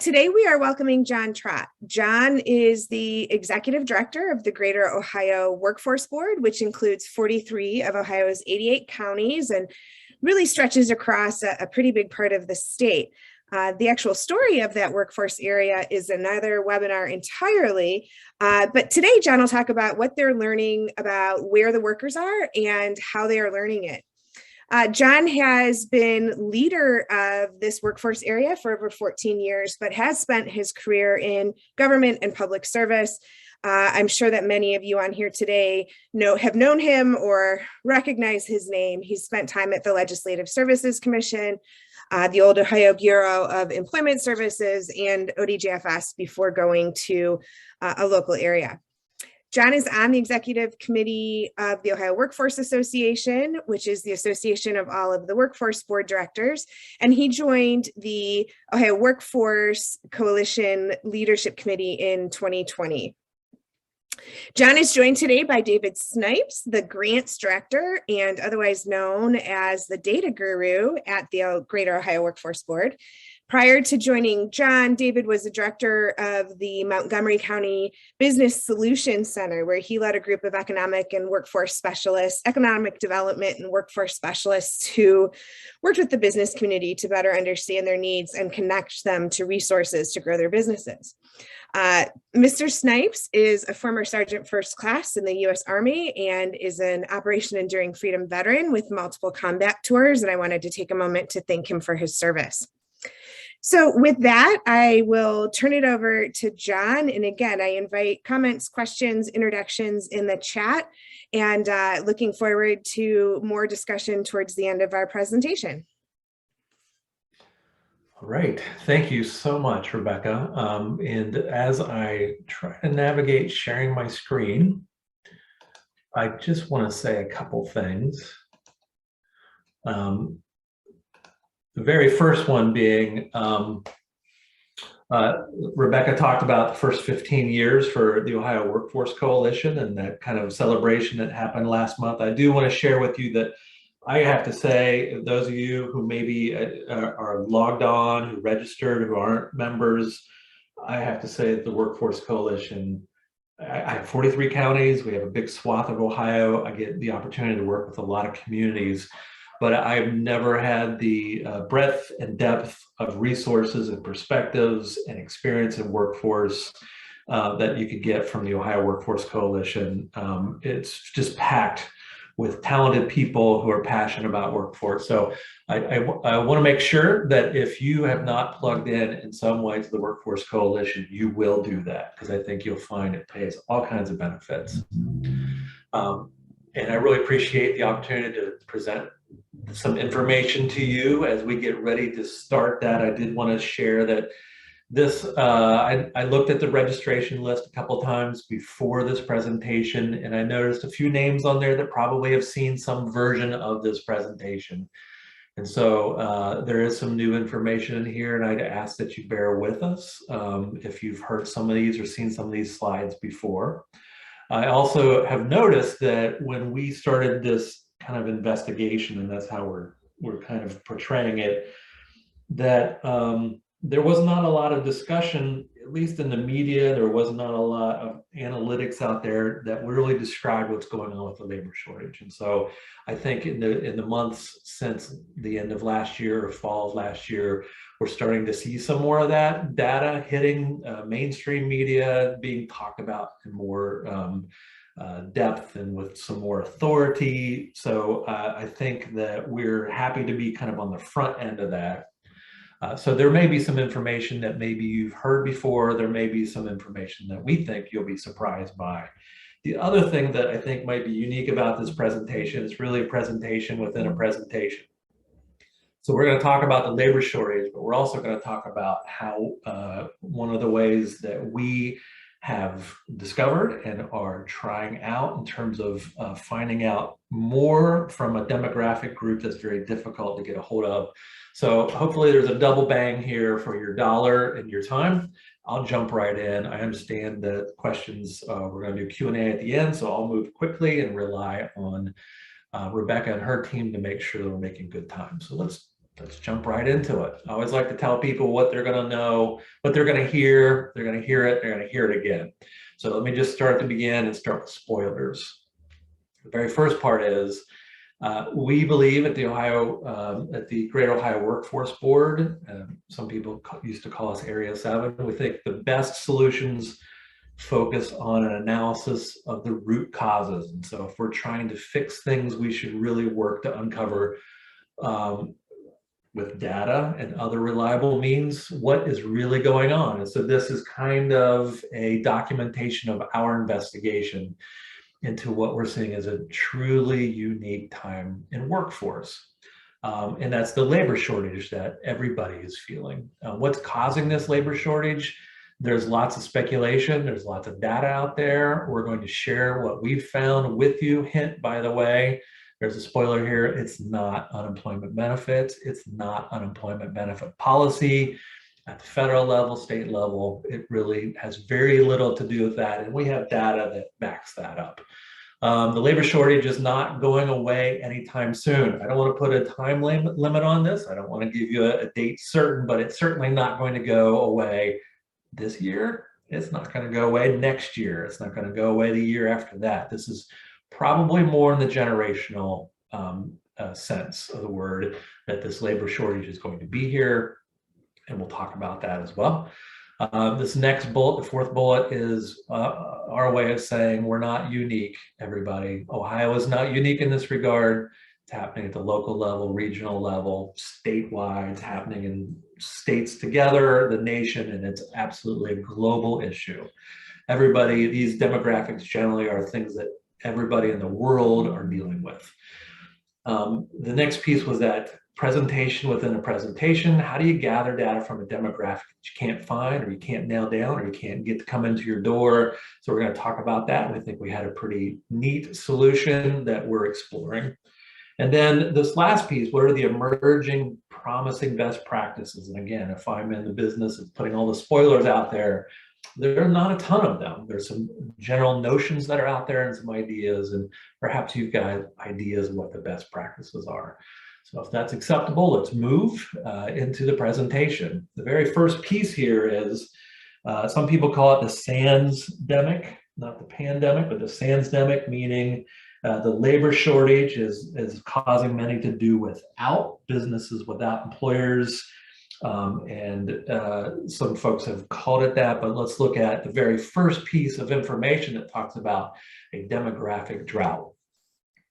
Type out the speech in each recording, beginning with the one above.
Today we are welcoming John Trott. John is the Executive Director of the Greater Ohio Workforce Board, which includes 43 of Ohio's 88 counties and really stretches across a pretty big part of the state. The actual story of that workforce area is another webinar entirely, but today John will talk about what they're learning about where the workers are and how they are learning it. John has been leader of this workforce area for over 14 years, but has spent his career in government and public service. I'm sure that many of you on here today have known him or recognize his name. He's spent time at the Legislative Services Commission, the old Ohio Bureau of Employment Services, and ODJFS before going to a local area. John is on the executive committee of the Ohio Workforce Association, which is the association of all of the workforce board directors, and he joined the Ohio Workforce Coalition Leadership Committee in 2020. John is joined today by David Snipes, the grants director and otherwise known as the data guru at the Greater Ohio Workforce Board. Prior to joining John, David was the director of the Montgomery County Business Solutions Center, where he led a group of economic and workforce specialists, economic development and workforce specialists who worked with the business community to better understand their needs and connect them to resources to grow their businesses. Mr. Snipes is a former Sergeant First Class in the U.S. Army and is an Operation Enduring Freedom veteran with multiple combat tours, and I wanted to take a moment to thank him for his service. So with that, I will turn it over to John. And again, I invite comments, questions, introductions in the chat, and looking forward to more discussion towards the end of our presentation. All right, thank you so much, Rebecca. And as I try to navigate sharing my screen, I just want to say a couple things. The very first one being, Rebecca talked about the first 15 years for the Ohio Workforce Coalition and that kind of celebration that happened last month. I do want to share with you that I have to say, those of you who maybe are logged on, who registered, who aren't members, I have to say that the Workforce Coalition, I have 43 counties. We have a big swath of Ohio. I get the opportunity to work with a lot of communities, but I've never had the breadth and depth of resources and perspectives and experience in workforce that you could get from the Ohio Workforce Coalition. It's just packed with talented people who are passionate about workforce. So I want to make sure that if you have not plugged in some way to the Workforce Coalition, you will do that, because I think you'll find it pays all kinds of benefits. And I really appreciate the opportunity to present some information to you as we get ready to start that. I did want to share that this, I looked at the registration list a couple times before this presentation, and I noticed a few names on there that probably have seen some version of this presentation. And so there is some new information in here, and I'd ask that you bear with us if you've heard some of these or seen some of these slides before. I also have noticed that when we started this kind of investigation, and that's how we're kind of portraying it, that there was not a lot of discussion, at least in the media. There was not a lot of analytics out there that really described what's going on with the labor shortage. And so I think in the months since the end of last year or fall of last year, we're starting to see some more of that data hitting mainstream media, being talked about in more depth and with some more authority. So I think that we're happy to be kind of on the front end of that. So there may be some information that maybe you've heard before. There may be some information that we think you'll be surprised by. The other thing that I think might be unique about this presentation is really a presentation within a presentation. So we're going to talk about the labor shortage, but we're also going to talk about how one of the ways that we have discovered and are trying out in terms of finding out more from a demographic group that's very difficult to get a hold of. So hopefully there's a double bang here for your dollar and your time. I'll jump right in. I understand that questions, we're going to do Q&A at the end, so I'll move quickly and rely on Rebecca and her team to make sure that we're making good time. So let's Let's jump right into it. I always like to tell people what they're going to know, what they're going to hear. They're going to hear it. They're going to hear it again. So let me just start at the beginning and start with spoilers. The very first part is we believe at the Greater Ohio Workforce Board, some people used to call us Area 7, we think the best solutions focus on an analysis of the root causes. And so if we're trying to fix things, we should really work to uncover with data and other reliable means what is really going on. And so this is kind of a documentation of our investigation into what we're seeing as a truly unique time in workforce. And that's the labor shortage that everybody is feeling. What's causing this labor shortage? There's lots of speculation. There's lots of data out there. We're going to share what we've found with you. Hint, by the way, there's a spoiler here. It's not unemployment benefits. It's not unemployment benefit policy. At the federal level, state level, it really has very little to do with that. And we have data that backs that up. The labor shortage is not going away anytime soon. I don't want to put a time limit on this. I don't want to give you a date certain, but it's certainly not going to go away this year. It's not going to go away next year. It's not going to go away the year after that. This is probably more in the generational sense of the word, that this labor shortage is going to be here. And we'll talk about that as well. This next bullet, the fourth bullet, is our way of saying we're not unique, everybody. Ohio is not unique in this regard. It's happening at the local level, regional level, statewide. It's happening in states together, the nation, and it's absolutely a global issue. Everybody, these demographics generally are things that everybody in the world are dealing with. The next piece was that presentation within a presentation. How do you gather data from a demographic that you can't find, or you can't nail down, or you can't get to come into your door? So we're going to talk about that. And I think we had a pretty neat solution that we're exploring. And then this last piece, what are the emerging promising best practices? And again, if I'm in the business of putting all the spoilers out there, there are not a ton of them. There's some general notions that are out there and some ideas, and perhaps you've got ideas of what the best practices are. So if that's acceptable, let's move into the presentation. The very first piece here is, some people call it the SANS-demic, not the pandemic, but the SANS-demic, meaning the labor shortage is causing many to do without businesses, without employers. Some folks have called it that, but let's look at the very first piece of information that talks about a demographic drought.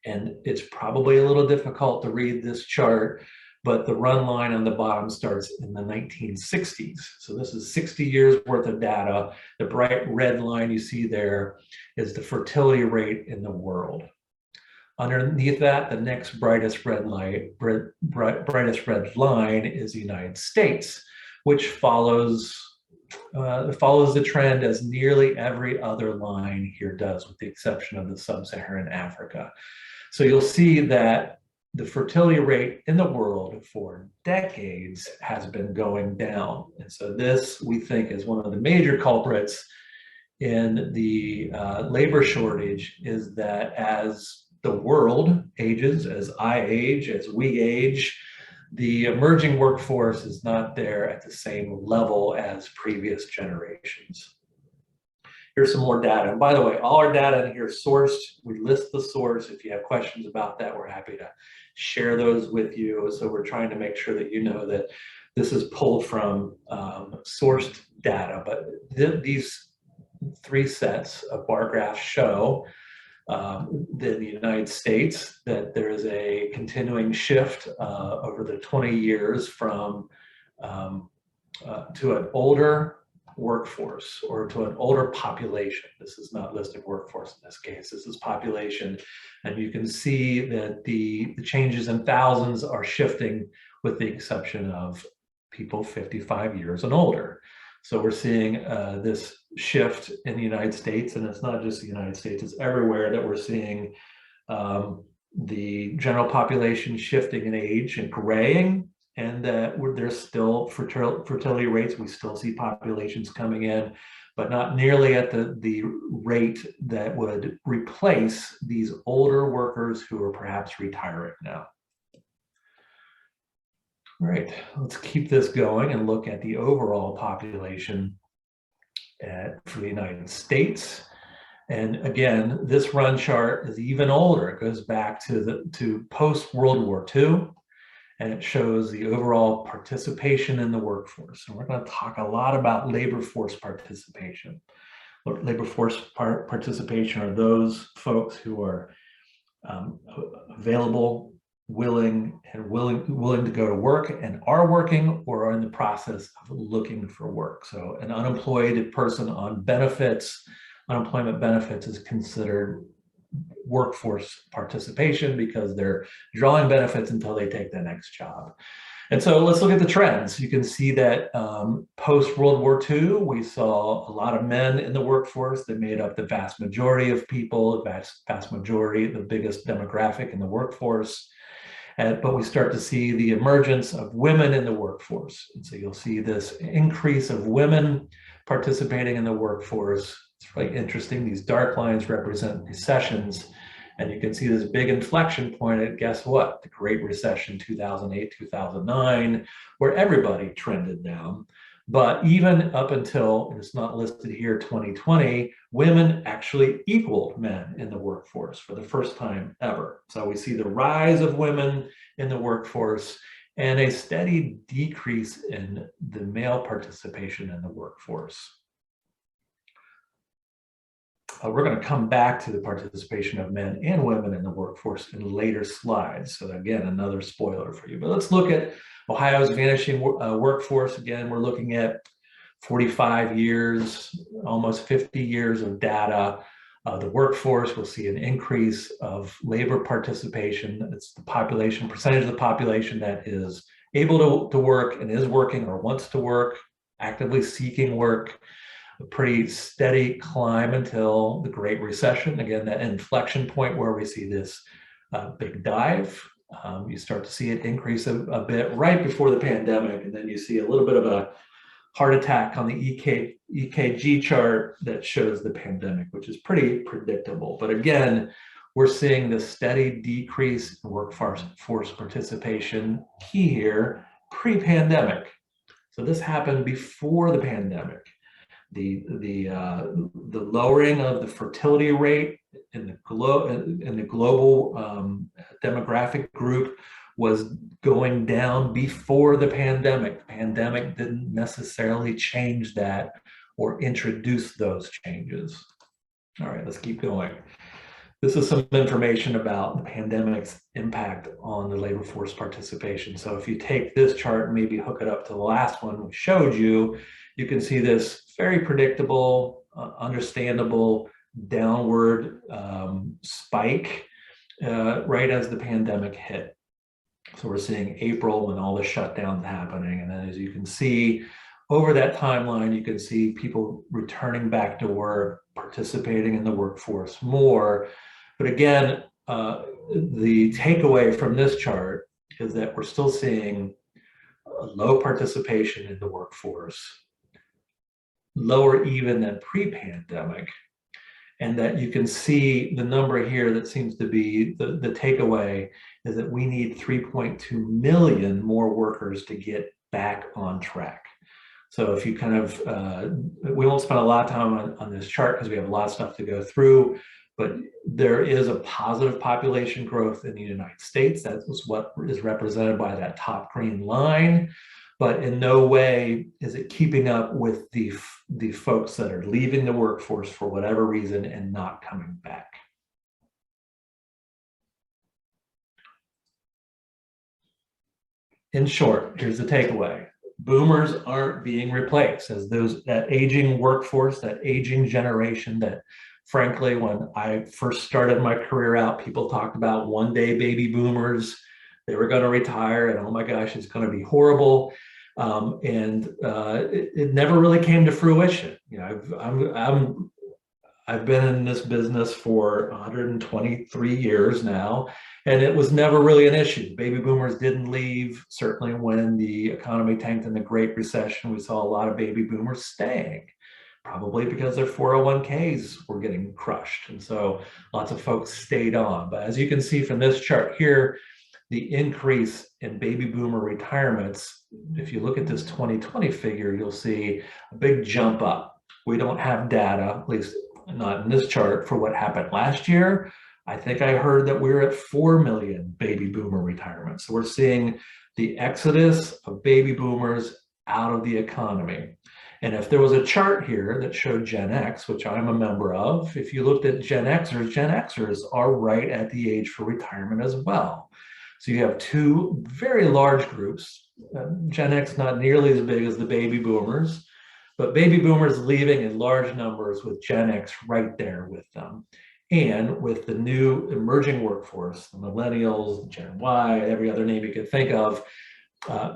And it's probably a little difficult to read this chart, but the run line on the bottom starts in the 1960s. So this is 60 years worth of data. The bright red line you see there is the fertility rate in the world. Underneath that, the next brightest red line is the United States, which follows the trend as nearly every other line here does, with the exception of the sub-Saharan Africa. So you'll see that the fertility rate in the world for decades has been going down. And so this, we think, is one of the major culprits in the labor shortage, is that as the world ages, as I age, as we age, the emerging workforce is not there at the same level as previous generations. Here's some more data. And by the way, all our data in here is sourced. We list the source. If you have questions about that, we're happy to share those with you. So we're trying to make sure that you know that this is pulled from sourced data. But these three sets of bar graphs show in the United States that there is a continuing shift over the 20 years from to an older workforce, or to an older population. This is not listed workforce in this case, this is population. And you can see that the changes in thousands are shifting, with the exception of people 55 years and older. So we're seeing this shift in the United States, and it's not just the United States, it's everywhere that we're seeing the general population shifting in age and graying, and that there's still fertility rates. We still see populations coming in, but not nearly at the rate that would replace these older workers who are perhaps retiring now. All right, let's keep this going and look at the overall population for the United States. And again, this run chart is even older. It goes back to post-World War II, and it shows the overall participation in the workforce. And we're going to talk a lot about labor force participation. Labor force participation are those folks who are available, willing to go to work and are working or are in the process of looking for work. So an unemployed person on benefits, unemployment benefits, is considered workforce participation because they're drawing benefits until they take the next job. And so let's look at the trends. You can see that post-World War II, we saw a lot of men in the workforce that made up the vast majority of people, the vast majority, the biggest demographic in the workforce. But we start to see the emergence of women in the workforce. And so you'll see this increase of women participating in the workforce. It's really interesting. These dark lines represent recessions. And you can see this big inflection point at, guess what? The Great Recession, 2008, 2009, where everybody trended down. But even up until, and it's not listed here, 2020, women actually equaled men in the workforce for the first time ever. So we see the rise of women in the workforce and a steady decrease in the male participation in the workforce. We're going to come back to the participation of men and women in the workforce in later slides. So again, another spoiler for you. But let's look at Ohio's vanishing workforce. Again, we're looking at 45 years, almost 50 years of data. The workforce will see an increase of labor participation. It's the population, percentage of the population that is able to work and is working or wants to work, actively seeking work. A pretty steady climb until the Great Recession. Again, that inflection point where we see this big dive. You start to see it increase a bit right before the pandemic, and then you see a little bit of a heart attack on the EKG chart that shows the pandemic, which is pretty predictable. But again, we're seeing the steady decrease in workforce participation. Key here, pre-pandemic. So this happened before the pandemic. The lowering of the fertility rate in the global demographic group was going down before the pandemic. The pandemic didn't necessarily change that or introduce those changes. All right, let's keep going. This is some information about the pandemic's impact on the labor force participation. So if you take this chart and maybe hook it up to the last one we showed you, you can see this very predictable, understandable downward spike right as the pandemic hit. So we're seeing April when all the shutdowns happening. And then as you can see over that timeline, you can see people returning back to work, participating in the workforce more. But again, the takeaway from this chart is that we're still seeing a low participation in the workforce, lower even than pre-pandemic, and that you can see the number here that seems to be the takeaway is that we need 3.2 million more workers to get back on track. So if you kind of, we won't spend a lot of time on this chart because we have a lot of stuff to go through, but there is a positive population growth in the United States. That was what is represented by that top green line. But in no way is it keeping up with the folks that are leaving the workforce for whatever reason and not coming back. In short, here's the takeaway. Boomers aren't being replaced as that aging workforce, that aging generation that, frankly, when I first started my career out, people talked about one day baby boomers. They were going to retire and oh my gosh, it's going to be horrible. It never really came to fruition. You know, I've been in this business for 123 years now, and it was never really an issue. Baby boomers didn't leave. Certainly when the economy tanked in the Great Recession, we saw a lot of baby boomers staying, probably because their 401ks were getting crushed. And so lots of folks stayed on. But as you can see from this chart here, the increase in baby boomer retirements, if you look at this 2020 figure, you'll see a big jump up. We don't have data, at least not in this chart, for what happened last year. I think I heard that we're at 4 million baby boomer retirements. So we're seeing the exodus of baby boomers out of the economy. And if there was a chart here that showed Gen X, which I'm a member of, if you looked at Gen Xers are right at the age for retirement as well. So you have two very large groups. Gen X not nearly as big as the baby boomers, but baby boomers leaving in large numbers with Gen X right there with them. And with the new emerging workforce, the millennials, Gen Y, every other name you can think of,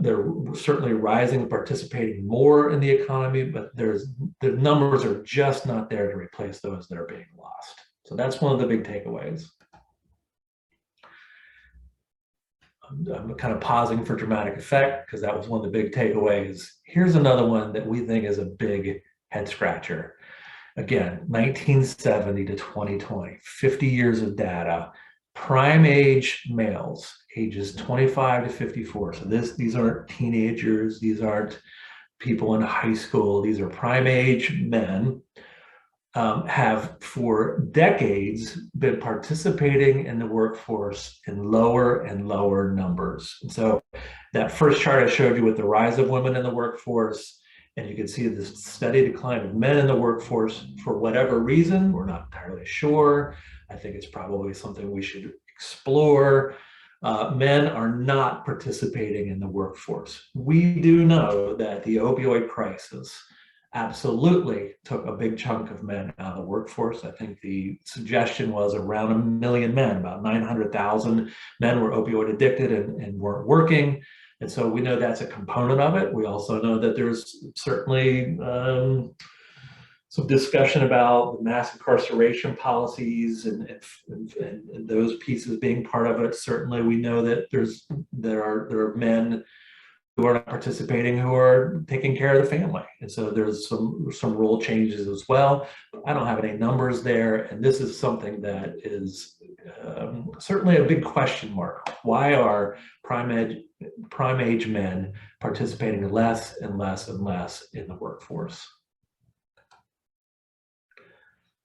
they're certainly rising, participating more in the economy, but the numbers are just not there to replace those that are being lost. So that's one of the big takeaways. I'm kind of pausing for dramatic effect because that was one of the big takeaways. Here's another one that we think is a big head scratcher. Again, 1970 to 2020, 50 years of data, prime age males, ages 25 to 54. So these aren't teenagers, these aren't people in high school, these are prime age men, have for decades been participating in the workforce in lower and lower numbers. And so that first chart I showed you with the rise of women in the workforce, and you can see this steady decline of men in the workforce for whatever reason, we're not entirely sure. I think it's probably something we should explore. Men are not participating in the workforce. We do know that the opioid crisis absolutely took a big chunk of men out of the workforce. I think the suggestion was around 1 million men, about 900,000 men were opioid addicted and weren't working. And so we know that's a component of it. We also know that there's certainly some discussion about the mass incarceration policies and those pieces being part of it. Certainly we know that there are men who are not participating who are taking care of the family. And so there's some role changes as well. I don't have any numbers there. And this is something that is certainly a big question mark. Why are prime age men participating less and less and less in the workforce?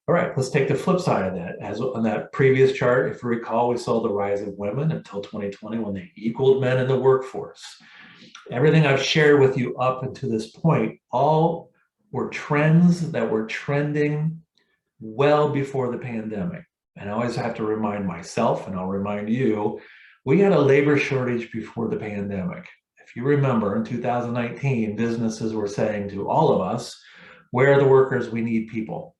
All right, let's take the flip side of that. As on that previous chart, if you recall, we saw the rise of women until 2020 when they equaled men in the workforce. Everything I've shared with you up until this point, all were trends that were trending well before the pandemic. And I always have to remind myself, and I'll remind you, we had a labor shortage before the pandemic. If you remember, in 2019, businesses were saying to all of us, where are the workers? We need people.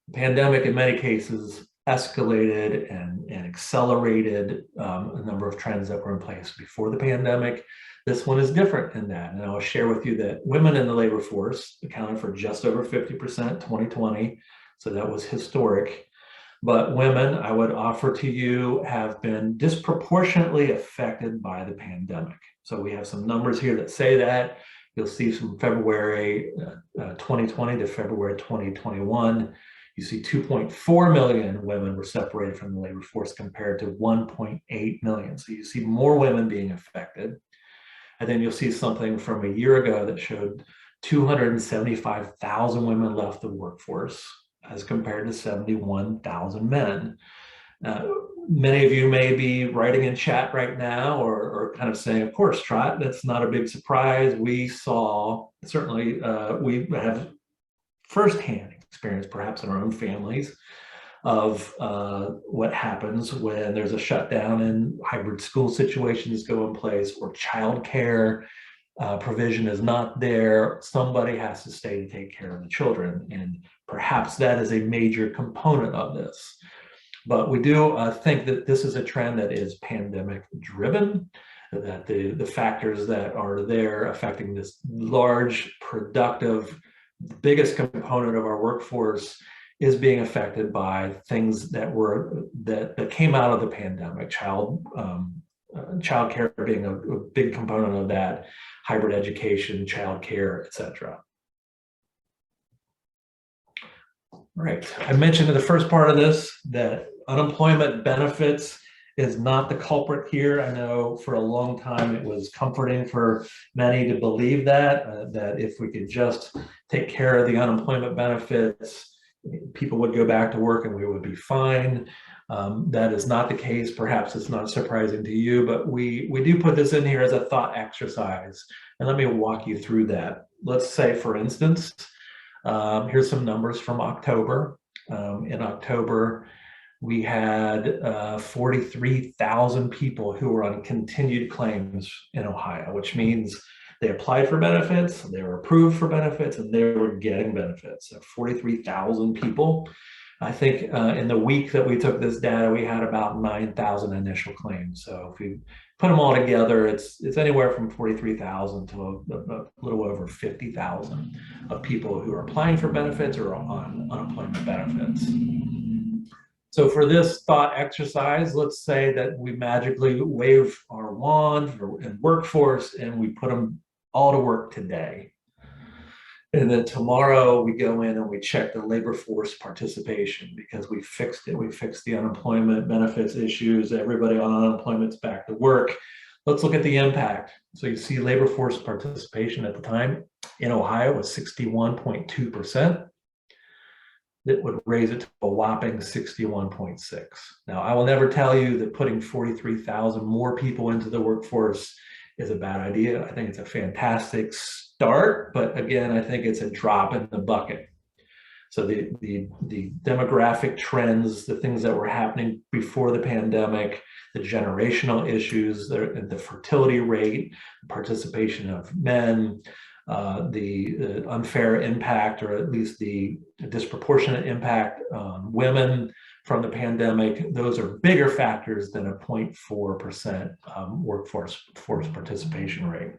The pandemic, in many cases, escalated and accelerated a number of trends that were in place before the pandemic. This one is different in that. And I'll share with you that women in the labor force accounted for just over 50% 2020. So that was historic. But women, I would offer to you, have been disproportionately affected by the pandemic. So we have some numbers here that say that. You'll see from February 2020 to February 2021. You see 2.4 million women were separated from the labor force compared to 1.8 million. So you see more women being affected. And then you'll see something from a year ago that showed 275,000 women left the workforce as compared to 71,000 men. Many of you may be writing in chat right now or kind of saying, of course, Trot, that's not a big surprise. We saw, certainly we have firsthand experience, perhaps in our own families, of what happens when there's a shutdown and hybrid school situations go in place or childcare provision is not there. Somebody has to stay to take care of the children. And perhaps that is a major component of this. But we do think that this is a trend that is pandemic driven, that the factors that are there affecting this large, productive, biggest component of our workforce is being affected by things that came out of the pandemic. Child care being a big component of that, hybrid education, child care, et cetera. All right, I mentioned in the first part of this that unemployment benefits is not the culprit here. I know for a long time it was comforting for many to believe that if we could just take care of the unemployment benefits, people would go back to work and we would be fine. That is not the case. Perhaps it's not surprising to you, but we do put this in here as a thought exercise. And let me walk you through that. Let's say, for instance, here's some numbers from October. In October, we had 43,000 people who were on continued claims in Ohio, which means they applied for benefits, they were approved for benefits, and they were getting benefits. So 43,000 people. I think in the week that we took this data, we had about 9,000 initial claims. So if we put them all together, it's anywhere from 43,000 to a little over 50,000 of people who are applying for benefits or on unemployment benefits. So for this thought exercise, let's say that we magically wave our wand in workforce and we put them all to work today. And then tomorrow we go in and we check the labor force participation because we fixed it. We fixed the unemployment benefits issues. Everybody on unemployment's back to work. Let's look at the impact. So you see labor force participation at the time in Ohio was 61.2%. That would raise it to a whopping 61.6. Now, I will never tell you that putting 43,000 more people into the workforce is a bad idea. I think it's a fantastic start, but again, I think it's a drop in the bucket. So the demographic trends, the things that were happening before the pandemic, the generational issues, the fertility rate, participation of men, the unfair impact, or at least the disproportionate impact on women from the pandemic, those are bigger factors than a 0.4% workforce participation rate.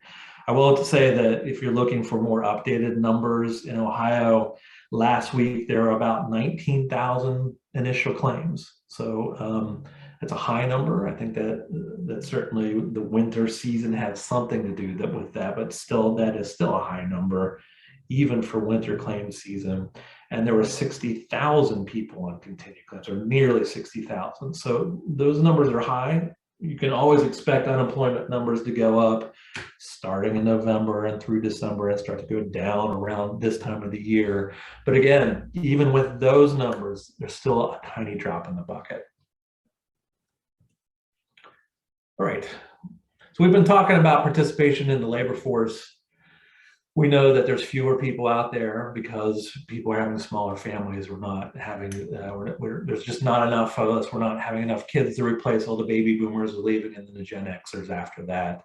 I will say that if you're looking for more updated numbers in Ohio, last week there were about 19,000 initial claims. So it's a high number. I think that certainly the winter season has something to do with that, but still, that is still a high number, even for winter claim season. And there were 60,000 people on continued claims, or nearly 60,000. So those numbers are high. You can always expect unemployment numbers to go up starting in November and through December and start to go down around this time of the year. But again, even with those numbers, there's still a tiny drop in the bucket. All right, so we've been talking about participation in the labor force. We know that there's fewer people out there because people are having smaller families. We're not having, there's just not enough of us. We're not having enough kids to replace all the baby boomers who are leaving, and then the Gen Xers after that.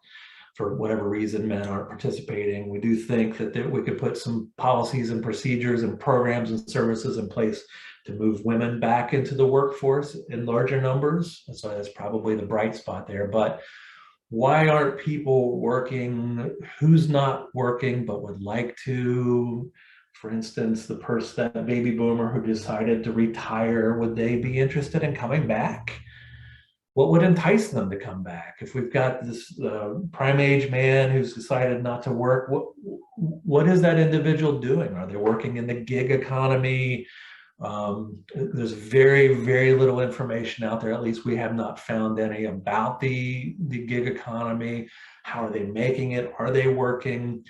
For whatever reason, men aren't participating. We do think that we could put some policies and procedures and programs and services in place to move women back into the workforce in larger numbers. So that's probably the bright spot there. But why aren't people working? Who's not working but would like to? For instance, that baby boomer who decided to retire, would they be interested in coming back? What would entice them to come back? If we've got this prime age man who's decided not to work, what is that individual doing? Are they working in the gig economy? There's very, very little information out there. At least we have not found any about the gig economy. How are they making it? Are they working?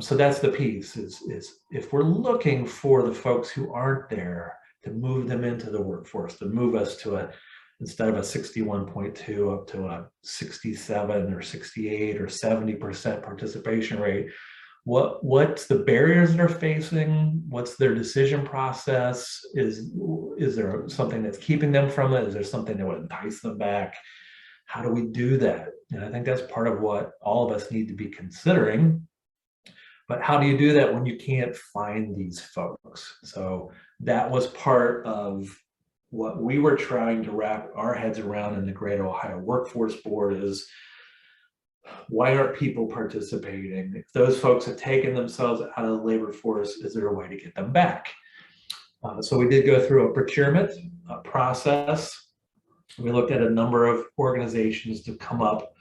So that's the piece, is if we're looking for the folks who aren't there, to move them into the workforce, to move us to instead of a 61.2 up to a 67 or 68 or 70% participation rate. What's the barriers they're facing? What's their decision process? Is there something that's keeping them from it? Is there something that would entice them back? How do we do that? And I think that's part of what all of us need to be considering. But how do you do that when you can't find these folks? So that was part of what we were trying to wrap our heads around in the Greater Ohio Workforce Board is, why aren't people participating? If those folks have taken themselves out of the labor force, is there a way to get them back? So we did go through a procurement process. We looked at a number of organizations to come up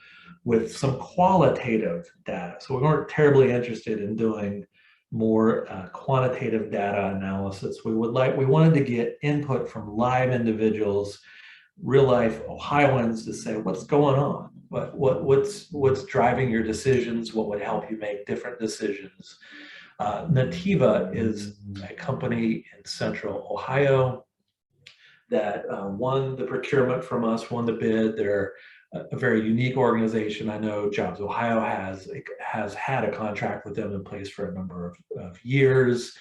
with some qualitative data. So we weren't terribly interested in doing more quantitative data analysis. We wanted to get input from live individuals real life Ohioans to say, what's going on? What's driving your decisions? What would help you make different decisions? Nativa is a company in Central Ohio that won the procurement from us, won the bid. They're a very unique organization. I know Jobs Ohio has had a contract with them in place for a number of years.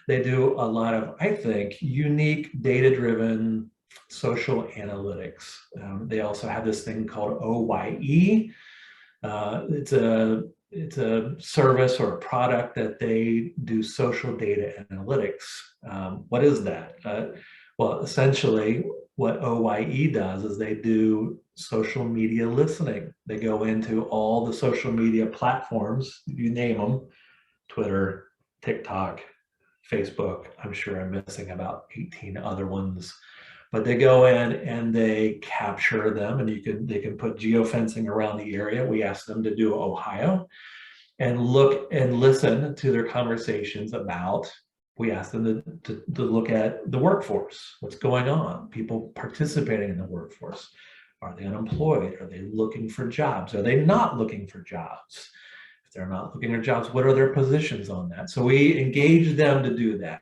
They do a lot of, I think, unique data-driven social analytics. They also have this thing called OYE. It's a service or a product that they do social data analytics. What is that? Well, essentially, what OYE does is they do social media listening. They go into all the social media platforms, you name them, Twitter, TikTok, Facebook. I'm sure I'm missing about 18 other ones. But they go in and they capture them, and they can put geofencing around the area. We asked them to do Ohio and look and listen to their conversations about. We asked them to look at the workforce, what's going on, people participating in the workforce. Are they unemployed? Are they looking for jobs? Are they not looking for jobs? If they're not looking for jobs, what are their positions on that? So we engaged them to do that,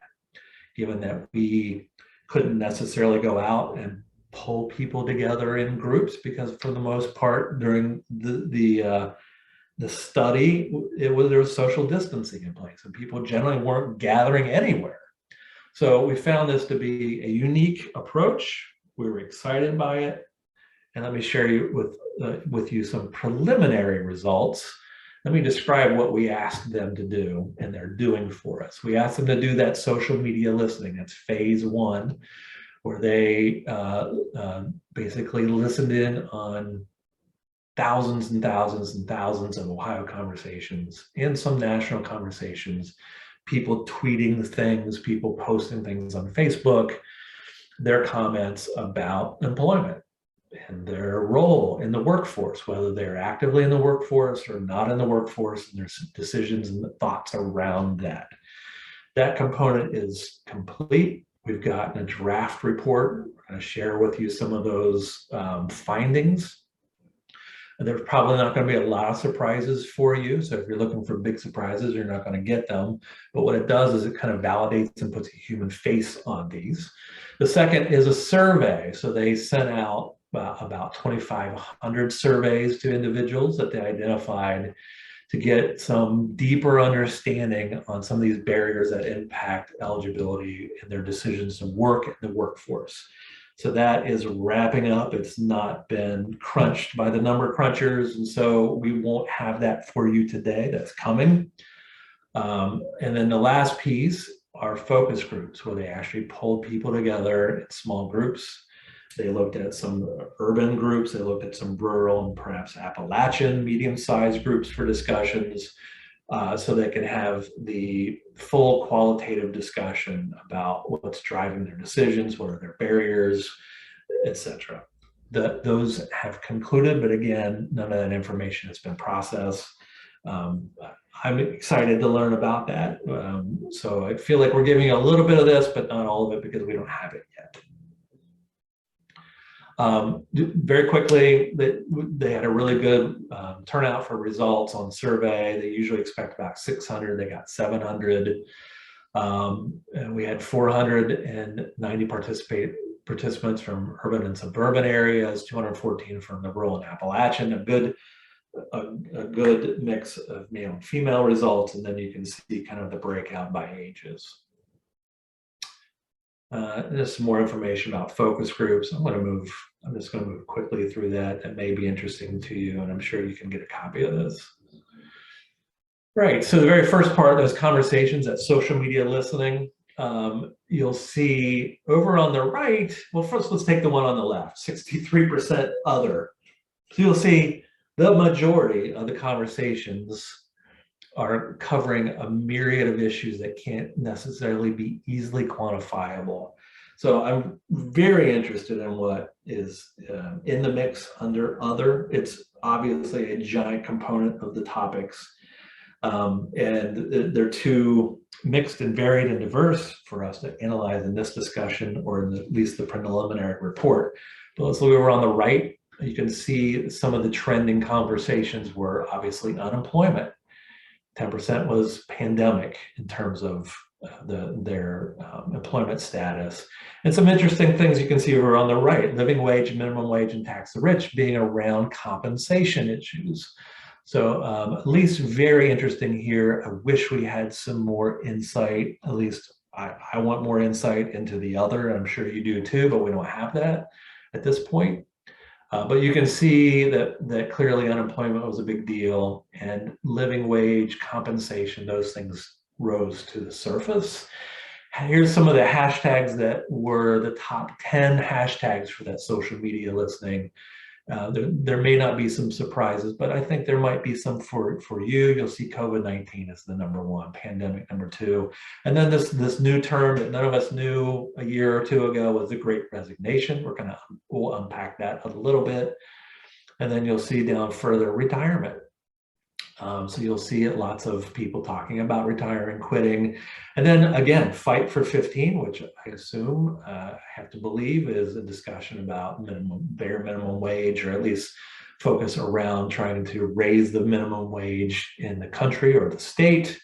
given that we couldn't necessarily go out and pull people together in groups, because for the most part during the study, there was social distancing in place and people generally weren't gathering anywhere. So we found this to be a unique approach. We were excited by it. And let me share with you some preliminary results. Let me describe what we asked them to do and they're doing for us. We asked them to do that social media listening. That's phase one, where they basically listened in on thousands and thousands and thousands of Ohio conversations and some national conversations, people tweeting things, people posting things on Facebook, their comments about employment and their role in the workforce, whether they're actively in the workforce or not in the workforce, and their decisions and thoughts around that. That component is complete. We've gotten a draft report. We're going to share with you some of those findings. There's probably not going to be a lot of surprises for you. So if you're looking for big surprises, you're not going to get them. But what it does is it kind of validates and puts a human face on these. The second is a survey. So they sent out about 2,500 surveys to individuals that they identified to get some deeper understanding on some of these barriers that impact eligibility and their decisions to work in the workforce. So that is wrapping up. It's not been crunched by the number crunchers, and so we won't have that for you today. That's coming. And then the last piece are focus groups, where they actually pulled people together in small groups. They looked at some urban groups, they looked at some rural and perhaps Appalachian medium-sized groups for discussions, so they can have the full qualitative discussion about what's driving their decisions, what are their barriers, etc. Those have concluded, but again, none of that information has been processed. I'm excited to learn about that. So I feel like we're giving a little bit of this, but not all of it, because we don't have it yet. Very quickly, they had a really good turnout for results on survey. They usually expect about 600. They got 700. And we had 490 participants from urban and suburban areas, 214 from the rural and Appalachian, a good mix of male and female results. And then you can see kind of the breakout by ages. There's some more information about focus groups. I'm just going to move quickly through that. That may be interesting to you, and I'm sure you can get a copy of this. Right, so the very first part, those conversations, that social media listening, you'll see over on the right, well, first let's take the one on the left, 63% other. So you'll see the majority of the conversations are covering a myriad of issues that can't necessarily be easily quantifiable. So I'm very interested in what is in the mix under other. It's obviously a giant component of the topics. And they're too mixed and varied and diverse for us to analyze in this discussion, or in at least the preliminary report. Let's look over on the right. You can see some of the trending conversations were obviously unemployment. 10% was pandemic in terms of their employment status. And some interesting things you can see over on the right: living wage, minimum wage, and tax the rich being around compensation issues. So at least very interesting here. I wish we had some more insight. At least I want more insight into the other. I'm sure you do too, but we don't have that at this point. But you can see that clearly unemployment was a big deal, and living wage, compensation, those things rose to the surface. Here's some of the hashtags that were the top 10 hashtags for that social media listening. There may not be some surprises, but I think there might be some for you. You'll see COVID-19 as the number one, pandemic number two. And then this new term that none of us knew a year or two ago was the Great Resignation. We'll unpack that a little bit. And then you'll see down further retirement. So you'll see lots of people talking about retiring, quitting. And then again, Fight for 15, which I assume, I have to believe, is a discussion about bare minimum wage, or at least focus around trying to raise the minimum wage in the country or the state.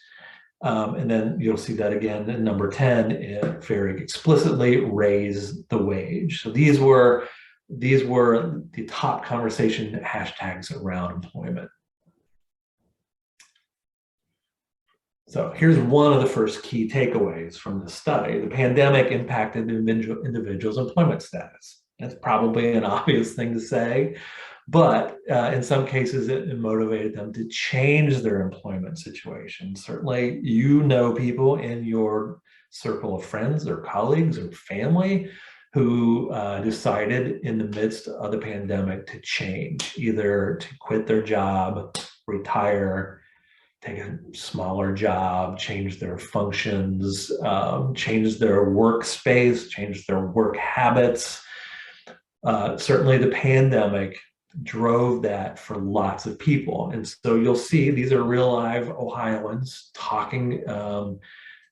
And then you'll see that again in number 10, it very explicitly raise the wage. So these were the top conversation hashtags around employment. So here's one of the first key takeaways from the study. The pandemic impacted individuals' employment status. That's probably an obvious thing to say, but in some cases it motivated them to change their employment situation. Certainly, you know people in your circle of friends or colleagues or family who decided in the midst of the pandemic to change, either to quit their job, retire, take a smaller job, change their functions, change their workspace, change their work habits. Certainly the pandemic drove that for lots of people. And so you'll see these are real live Ohioans talking in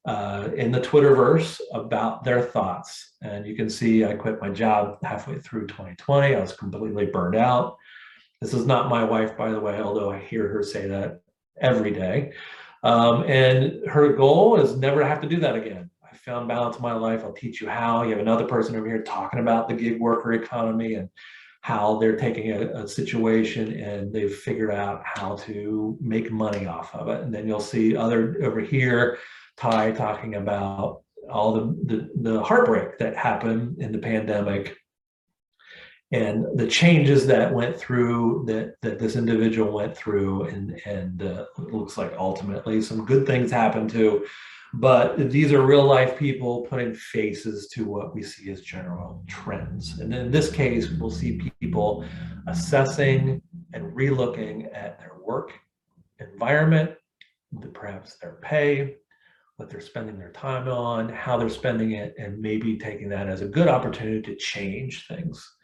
the Twitterverse about their thoughts. And you can see I quit my job halfway through 2020. I was completely burned out. This is not my wife, by the way, although I hear her say that every day. And her goal is never to have to do that again. I found balance in my life. I'll teach you how. You have another person over here talking about the gig worker economy and how they're taking a situation and they've figured out how to make money off of it. And then you'll see over here, Ty talking about all the heartbreak that happened in the pandemic and the changes that went through, that this individual went through, and it looks like ultimately some good things happened too. But these are real life people putting faces to what we see as general trends. And in this case, we'll see people assessing and relooking at their work environment, perhaps their pay, what they're spending their time on, how they're spending it, and maybe taking that as a good opportunity to change things.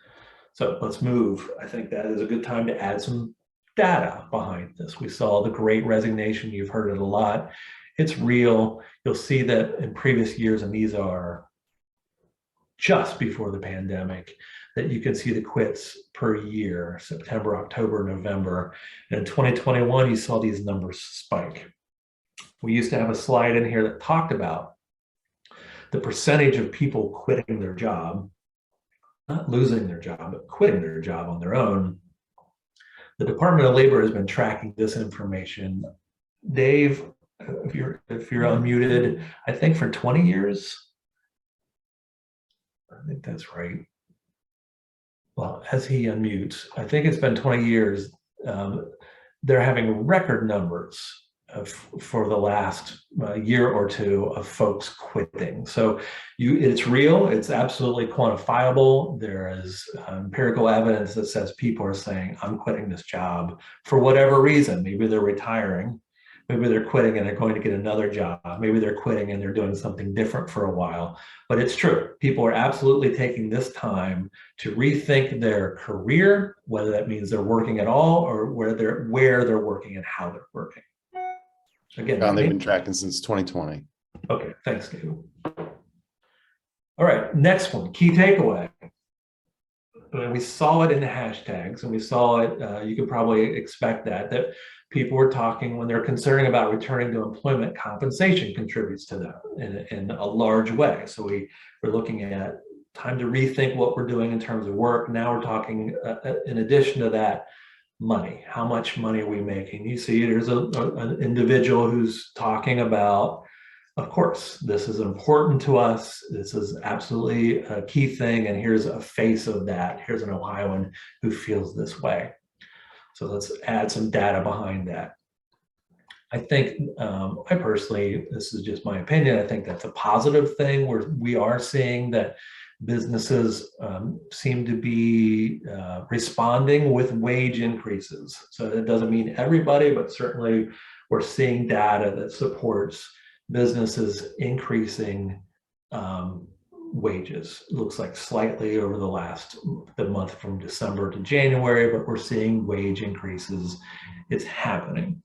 So let's move. I think that is a good time to add some data behind this. We saw the Great Resignation. You've heard it a lot. It's real. You'll see that in previous years, and these are just before the pandemic, that you can see the quits per year, September, October, November. And in 2021, you saw these numbers spike. We used to have a slide in here that talked about the percentage of people quitting their job, not losing their job, but quitting their job on their own. The Department of Labor has been tracking this information. Dave, if you're unmuted, I think for 20 years. I think that's right. Well, as he unmutes, I think it's been 20 years. They're having record numbers for the last year or two of folks quitting. So it's real, it's absolutely quantifiable. There is empirical evidence that says people are saying, I'm quitting this job for whatever reason. Maybe they're retiring, maybe they're quitting and they're going to get another job. Maybe they're quitting and they're doing something different for a while. But it's true, people are absolutely taking this time to rethink their career, whether that means they're working at all or where they're working and how they're working. Again, they've been tracking since 2020. Okay, thanks, Gabe. All right, next one, key takeaway. when we saw it in the hashtags, and we saw it, you can probably expect that people were talking when they're concerned about returning to employment, compensation contributes to that in a large way. So we're looking at time to rethink what we're doing in terms of work. Now we're talking, in addition to that, money. How much money are we making? You see, there's an individual who's talking about, of course, this is important to us. This is absolutely a key thing. And here's a face of that. Here's an Ohioan who feels this way. So let's add some data behind that. I think, I personally, this is just my opinion, I think that's a positive thing where we are seeing that businesses seem to be responding with wage increases. So it doesn't mean everybody, but certainly we're seeing data that supports businesses increasing wages. It looks like slightly over the month from December to January, but we're seeing wage increases. It's happening.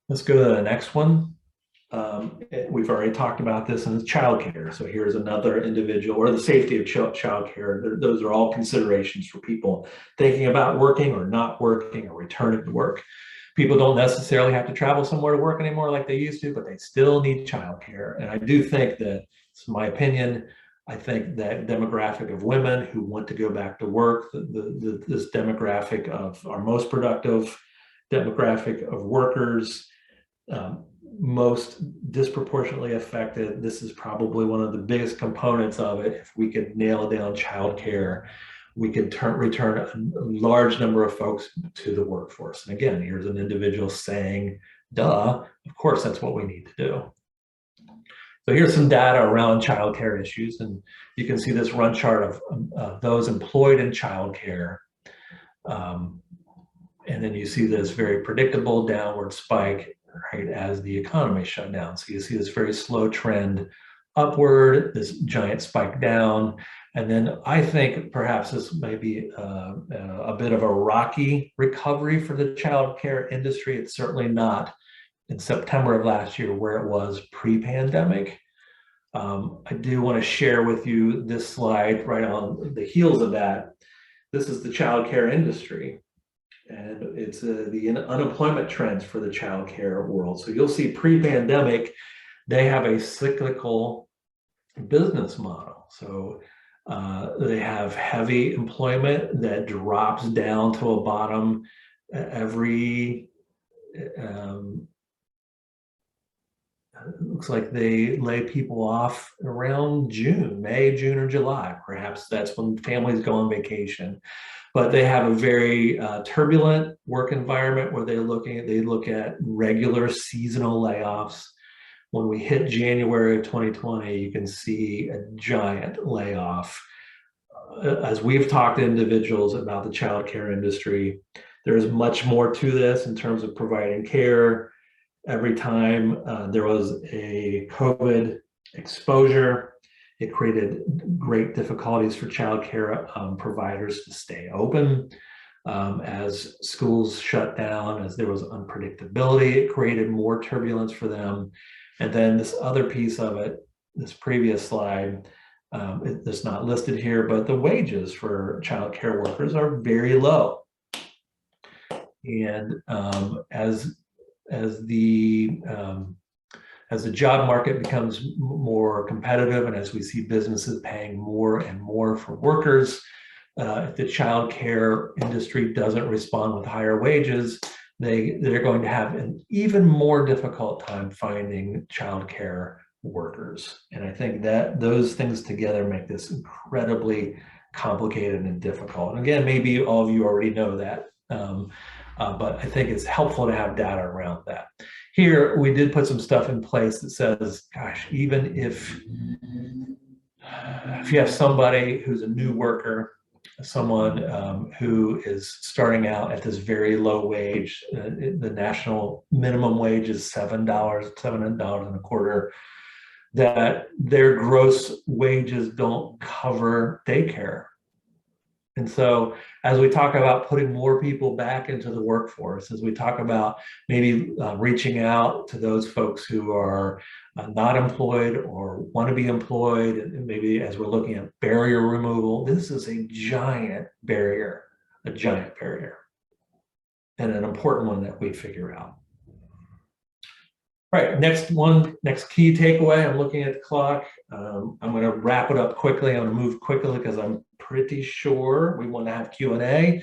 Let's go to the next one. We've already talked about this in childcare. So here's another individual, or the safety of childcare. Those are all considerations for people thinking about working or not working or returning to work. People don't necessarily have to travel somewhere to work anymore like they used to, but they still need childcare. And I do think that, it's my opinion, I think that demographic of women who want to go back to work, this demographic of our most productive demographic of workers, most disproportionately affected. This is probably one of the biggest components of it. If we could nail down childcare, we could return a large number of folks to the workforce. And again, here's an individual saying, duh, of course, that's what we need to do. So here's some data around childcare issues. And you can see this run chart of those employed in childcare. And then you see this very predictable downward spike, right, as the economy shut down. So you see this very slow trend upward, this giant spike down. And then I think perhaps this may be a bit of a rocky recovery for the childcare industry. It's certainly not in September of last year where it was pre-pandemic. I do want to share with you this slide right on the heels of that. This is the childcare industry. And it's the unemployment trends for the childcare world. So you'll see pre-pandemic, they have a cyclical business model. So they have heavy employment that drops down to a bottom every, it looks like they lay people off around May, June, or July. Perhaps that's when families go on vacation. But they have a very turbulent work environment where they look at regular seasonal layoffs. When we hit January of 2020, you can see a giant layoff. As we've talked to individuals about the childcare industry, there's much more to this in terms of providing care. Every time there was a COVID exposure, it created great difficulties for childcare providers to stay open. As schools shut down, as there was unpredictability, it created more turbulence for them. And then this other piece of it, this previous slide, it's not listed here, but the wages for childcare workers are very low. And as the job market becomes more competitive, and as we see businesses paying more and more for workers, if the childcare industry doesn't respond with higher wages, they're going to have an even more difficult time finding childcare workers. And I think that those things together make this incredibly complicated and difficult. And again, maybe all of you already know that, but I think it's helpful to have data around that. Here, we did put some stuff in place that says, gosh, even if you have somebody who's a new worker, someone who is starting out at this very low wage, the national minimum wage is $7.25, that their gross wages don't cover daycare. And so as we talk about putting more people back into the workforce, as we talk about maybe reaching out to those folks who are not employed or want to be employed, and maybe as we're looking at barrier removal, this is a giant barrier, and an important one that we figure out. All right, next key takeaway. I'm looking at the clock. I'm going to wrap it up quickly. I'm going to move quickly because I'm pretty sure we want to have Q&A.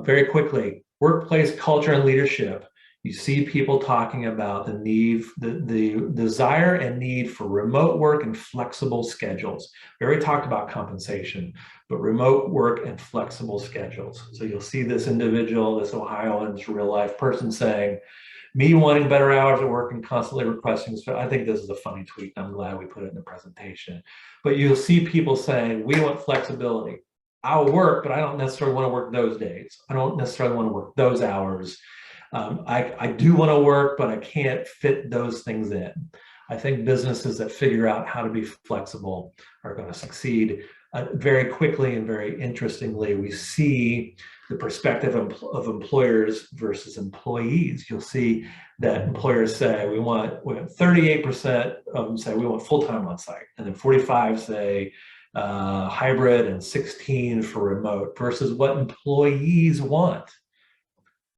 Very quickly, workplace culture and leadership. You see people talking about the need, the desire and need for remote work and flexible schedules. We already talked about compensation, but remote work and flexible schedules. So you'll see this individual, this Ohioan's real life person saying, me wanting better hours at work and constantly requesting, so I think this is a funny tweet. I'm glad we put it in the presentation. But you'll see people saying, we want flexibility. I'll work, but I don't necessarily want to work those days. I don't necessarily want to work those hours. I do want to work, but I can't fit those things in. I think businesses that figure out how to be flexible are going to succeed. Very quickly and very interestingly, we see the perspective of employers versus employees. You'll see that employers say we want 38% of them say we want full-time on site, and then 45 say hybrid, and 16 for remote, versus what employees want.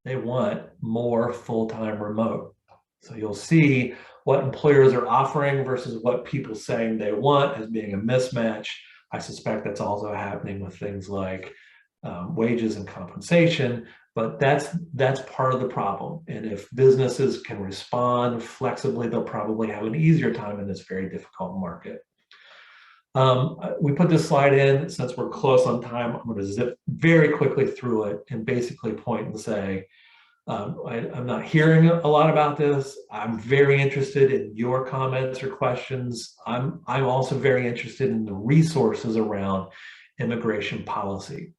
They want more full-time remote. So you'll see what employers are offering versus what people saying they want as being a mismatch. I suspect that's also happening with things like wages and compensation, but that's part of the problem. And if businesses can respond flexibly, they'll probably have an easier time in this very difficult market. We put this slide in since we're close on time. I'm going to zip very quickly through it and basically point and say, I'm not hearing a lot about this. I'm very interested in your comments or questions. I'm also very interested in the resources around immigration policy,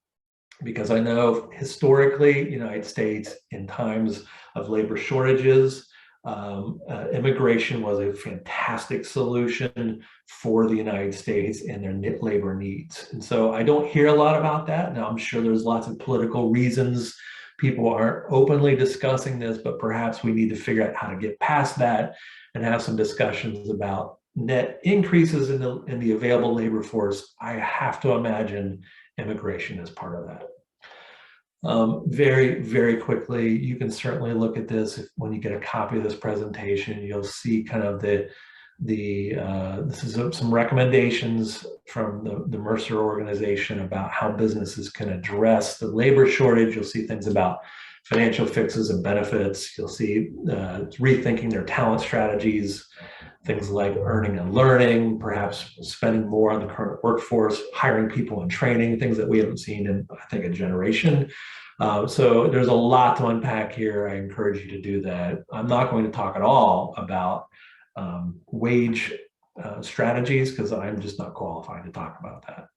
because I know historically, United States, in times of labor shortages, immigration was a fantastic solution for the United States and their labor needs. And so I don't hear a lot about that. Now, I'm sure there's lots of political reasons people aren't openly discussing this, but perhaps we need to figure out how to get past that and have some discussions about net increases in the available labor force. I have to imagine immigration is part of that. Very, very quickly, you can certainly look at this. When you get a copy of this presentation, you'll see kind of this is some recommendations from the Mercer organization about how businesses can address the labor shortage. You'll see things about financial fixes and benefits. You'll see rethinking their talent strategies, things like earning and learning, perhaps spending more on the current workforce, hiring people and training, things that we haven't seen in, I think, a generation. So there's a lot to unpack here. I encourage you to do that. I'm not going to talk at all about wage strategies, because I'm just not qualified to talk about that.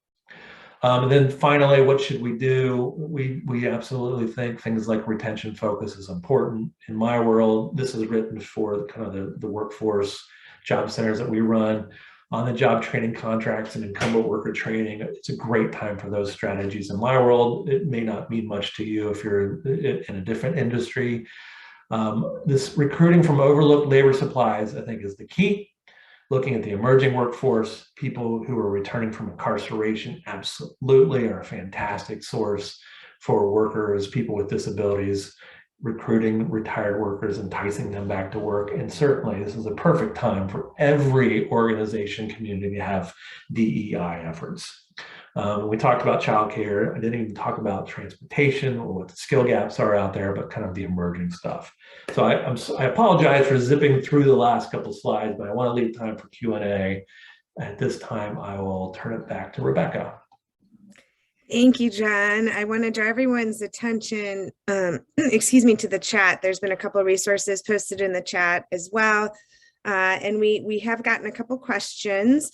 And then finally, what should we do? We absolutely think things like retention focus is important. In my world, this is written for kind of the workforce job centers that we run. On the job training contracts and incumbent worker training, it's a great time for those strategies. In my world, it may not mean much to you if you're in a different industry. This recruiting from overlooked labor supplies, I think, is the key. Looking at the emerging workforce, people who are returning from incarceration absolutely are a fantastic source for workers, people with disabilities, recruiting retired workers, enticing them back to work. And certainly this is a perfect time for every organization community to have DEI efforts. We talked about childcare. I didn't even talk about transportation or what the skill gaps are out there, but kind of the emerging stuff. So I apologize for zipping through the last couple of slides, but I want to leave time for Q&A. At this time, I will turn it back to Rebecca. Thank you, John. I want to draw everyone's attention, excuse me, to the chat. There's been a couple of resources posted in the chat as well. And we have gotten a couple questions.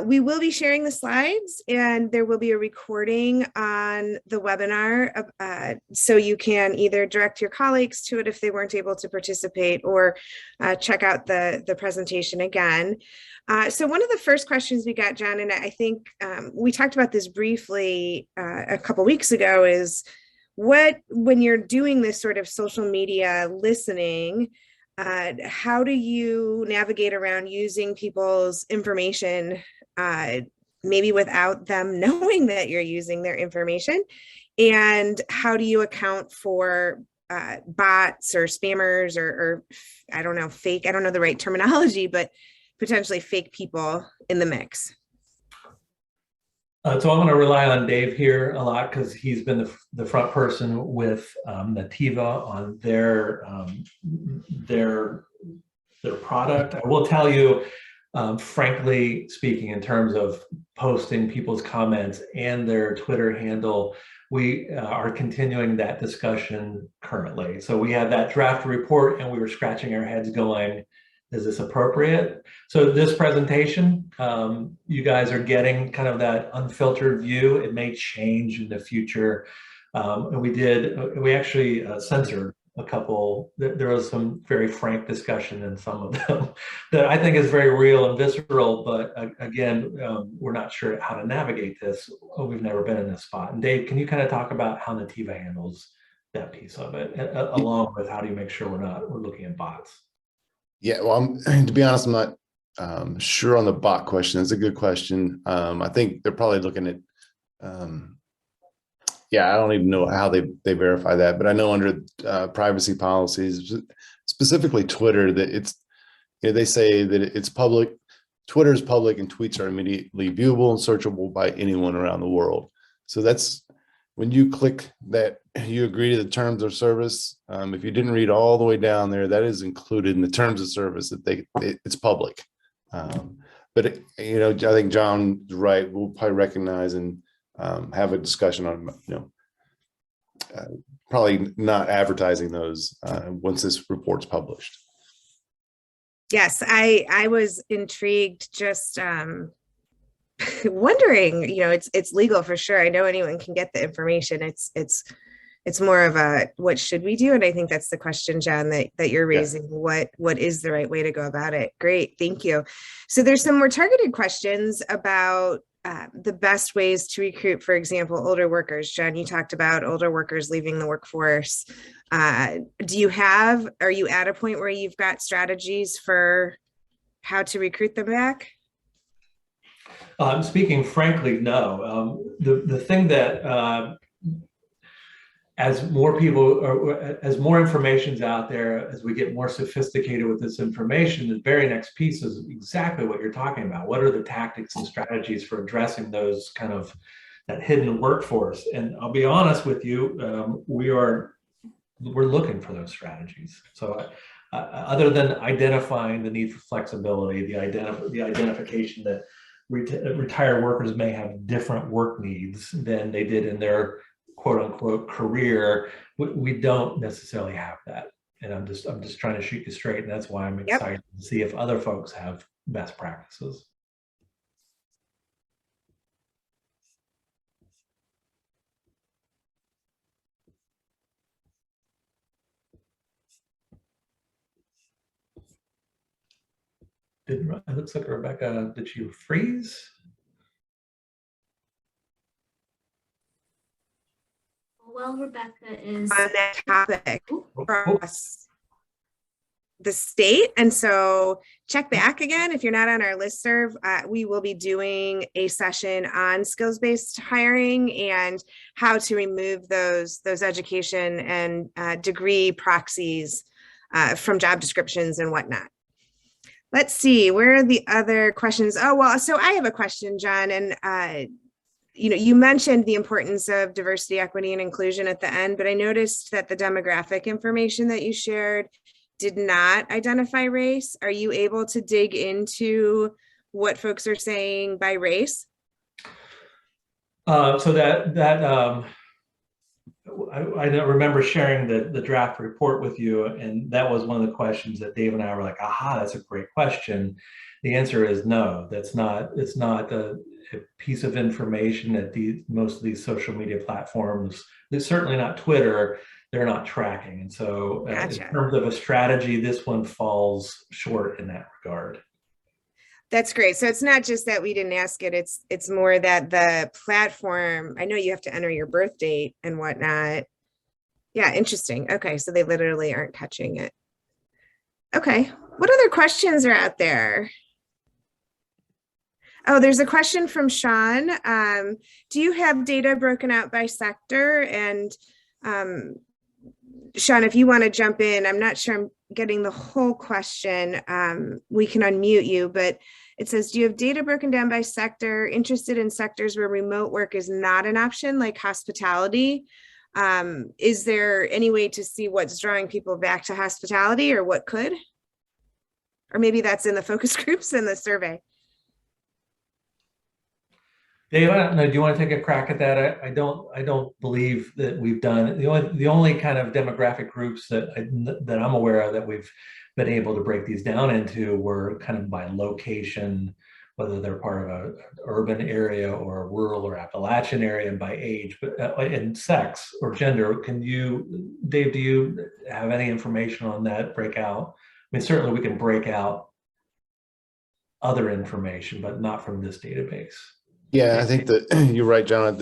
We will be sharing the slides, and there will be a recording on the webinar. So you can either direct your colleagues to it if they weren't able to participate, or check out the presentation again. So one of the first questions we got, John, and I think we talked about this briefly a couple weeks ago, is when you're doing this sort of social media listening, how do you navigate around using people's information, maybe without them knowing that you're using their information? And how do you account for bots or spammers or I don't know, fake, I don't know the right terminology, but potentially fake people in the mix? So I'm going to rely on Dave here a lot because he's been the front person with Nativa on their product. I will tell you, frankly speaking, in terms of posting people's comments and their Twitter handle, we are continuing that discussion currently. So we had that draft report and we were scratching our heads going, is this appropriate? So this presentation, you guys are getting kind of that unfiltered view. It may change in the future. And we actually censored a couple. There was some very frank discussion in some of them that I think is very real and visceral, but again, we're not sure how to navigate this. We've never been in this spot. And Dave, can you kind of talk about how Nativa handles that piece of it, along with how do you make sure we're looking at bots? Yeah, well, to be honest, I'm not sure on the bot question. It's a good question. I think they're probably looking at, yeah, I don't even know how they verify that, but I know under privacy policies, specifically Twitter, that it's, they say that it's public. Twitter is public and tweets are immediately viewable and searchable by anyone around the world. So that's when you click that, you agree to the terms of service. If you didn't read all the way down there, that is included in the terms of service that it's public. But I think John's right. We'll probably recognize and have a discussion on, probably not advertising those once this report's published. Yes, I was intrigued, just wondering, it's legal for sure. I know anyone can get the information. It's more of a, what should we do? And I think that's the question, John, that you're raising. Yeah. What is the right way to go about it? Great, thank you. So there's some more targeted questions about the best ways to recruit, for example, older workers. John, you talked about older workers leaving the workforce. Are you at a point where you've got strategies for how to recruit them back? Speaking frankly, no. The thing that as more people, or as more information's out there, as we get more sophisticated with this information, the very next piece is exactly what you're talking about. What are the tactics and strategies for addressing those kind of that hidden workforce? And I'll be honest with you, we're looking for those strategies. So other than identifying the need for flexibility, the identification that retired workers may have different work needs than they did in their quote unquote career, we don't necessarily have that. And I'm just trying to shoot you straight. And that's why I'm excited to see if other folks have best practices. It looks like Rebecca, did you freeze? Well, Rebecca is on that topic across the state. And so check back again. If you're not on our listserv, we will be doing a session on skills-based hiring and how to remove those education and degree proxies from job descriptions and whatnot. Let's see, where are the other questions? Oh, well, so I have a question, John, and you mentioned the importance of diversity, equity, and inclusion at the end, but I noticed that the demographic information that you shared did not identify race. Are you able to dig into what folks are saying by race? So I remember sharing the draft report with you, and that was one of the questions that Dave and I were like, aha, that's a great question. The answer is no. It's not a piece of information that most of these social media platforms, it's certainly not Twitter, they're not tracking. And so in Gotcha. terms of a strategy, this one falls short in that regard. That's great. So it's not just that we didn't ask it, it's more that the platform, I know you have to enter your birth date and whatnot. Yeah, interesting. Okay, so they literally aren't touching it. Okay, what other questions are out there? Oh, there's a question from Sean. Do you have data broken out by sector? And Sean, if you want to jump in, I'm not sure I'm getting the whole question. We can unmute you, but it says, do you have data broken down by sector, interested in sectors where remote work is not an option, like hospitality? Is there any way to see what's drawing people back to hospitality, or what could? Or maybe that's in the focus groups in the survey. Dave, I don't know, do you want to take a crack at that? I don't believe that we've done the only kind of demographic groups that I'm aware of that we've been able to break these down into were kind of by location, whether they're part of an urban area or a rural or Appalachian area, and by age, but and sex or gender. Dave, do you have any information on that breakout? I mean, certainly we can break out other information, but not from this database. Yeah, I think that you're right, John.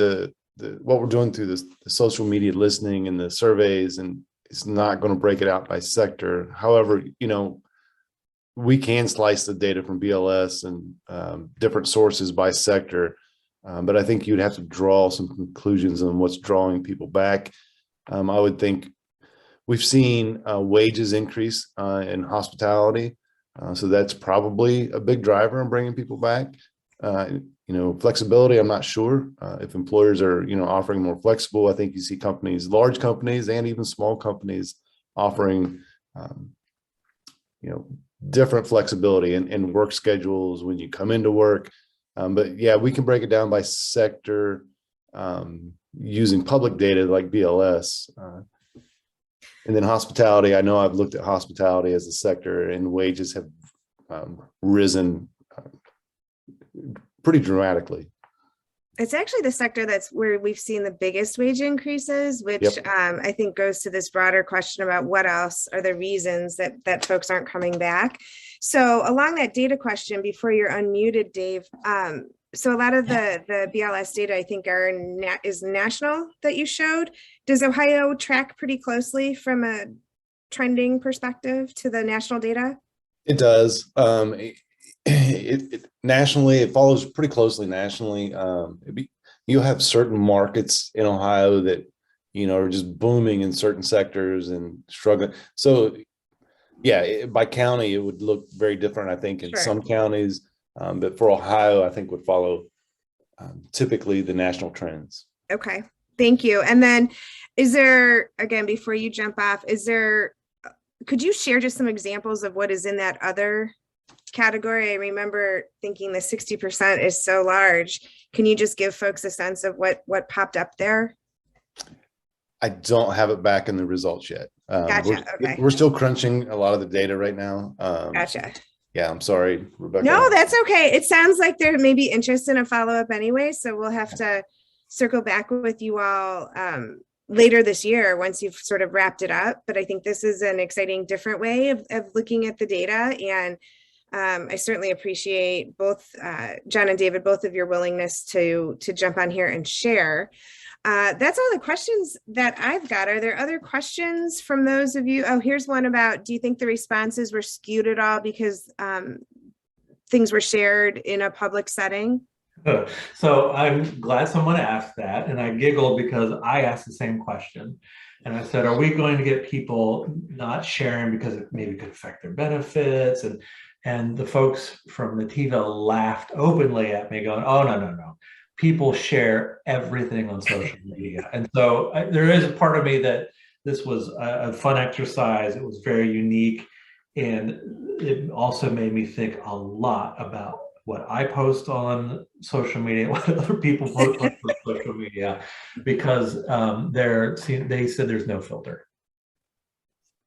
What we're doing through the social media listening and the surveys, and it's not going to break it out by sector. However, we can slice the data from BLS and different sources by sector, but I think you'd have to draw some conclusions on what's drawing people back. I would think we've seen wages increase in hospitality, so that's probably a big driver in bringing people back. Flexibility, I'm not sure if employers are, offering more flexible. I think you see companies, large companies and even small companies offering, different flexibility and work schedules when you come into work. But yeah, we can break it down by sector using public data like BLS. And then hospitality, I know I've looked at hospitality as a sector, and wages have risen pretty dramatically. It's actually the sector that's where we've seen the biggest wage increases, which Yep. I think goes to this broader question about what else are the reasons that folks aren't coming back. So along that data question, before you're unmuted, Dave, so a lot of the BLS data, I think, is national that you showed. Does Ohio track pretty closely from a trending perspective to the national data? It does. Nationally, it follows pretty closely nationally. You'll have certain markets in Ohio that, are just booming in certain sectors and struggling. So yeah, by county, it would look very different, I think, in some counties. But for Ohio, I think would follow typically the national trends. Okay, thank you. And then is there, again, before you jump off, could you share just some examples of what is in that other category? I remember thinking the 60% is so large. Can you just give folks a sense of what popped up there? I don't have it back in the results yet. Gotcha. Okay. We're still crunching a lot of the data right now. Gotcha. Yeah, I'm sorry, Rebecca. No, that's okay. It sounds like there may be interest in a follow-up anyway, so we'll have to circle back with you all later this year once you've sort of wrapped it up. But I think this is an exciting, different way of looking at the data. And I certainly appreciate both John and David, both of your willingness to jump on here and share. That's all the questions that I've got. Are there other questions from those of you? Oh, here's one about, do you think the responses were skewed at all because things were shared in a public setting? So I'm glad someone asked that, and I giggled because I asked the same question. And I said, are we going to get people not sharing because it maybe could affect their benefits? And the folks from Nativa laughed openly at me going, oh, no. People share everything on social media. And so there is a part of me that this was a fun exercise. It was very unique. And it also made me think a lot about what I post on social media, what other people post on social media, because they said there's no filter.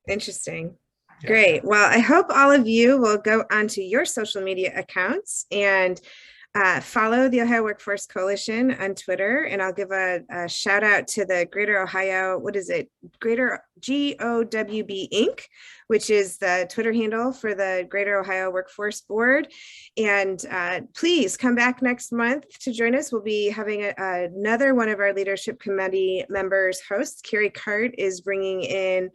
Interesting. Yeah. Great. Well, I hope all of you will go onto your social media accounts and follow the Ohio Workforce Coalition on Twitter. And I'll give a shout out to the Greater Ohio, what is it? Greater GOWB Inc., which is the Twitter handle for the Greater Ohio Workforce Board. And please come back next month to join us. We'll be having another one of our leadership committee members hosts. Carrie Cart is bringing in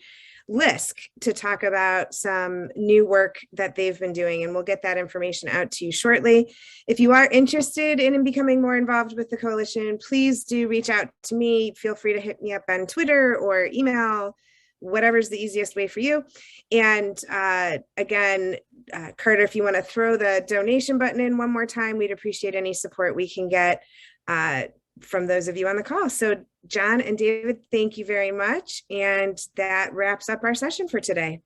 LISC to talk about some new work that they've been doing, and we'll get that information out to you shortly. If you are interested in becoming more involved with the coalition, please do reach out to me. Feel free to hit me up on Twitter or email, whatever's the easiest way for you. And again, Carter, if you want to throw the donation button in one more time, we'd appreciate any support we can get from those of you on the call. So John and David, thank you very much. And that wraps up our session for today.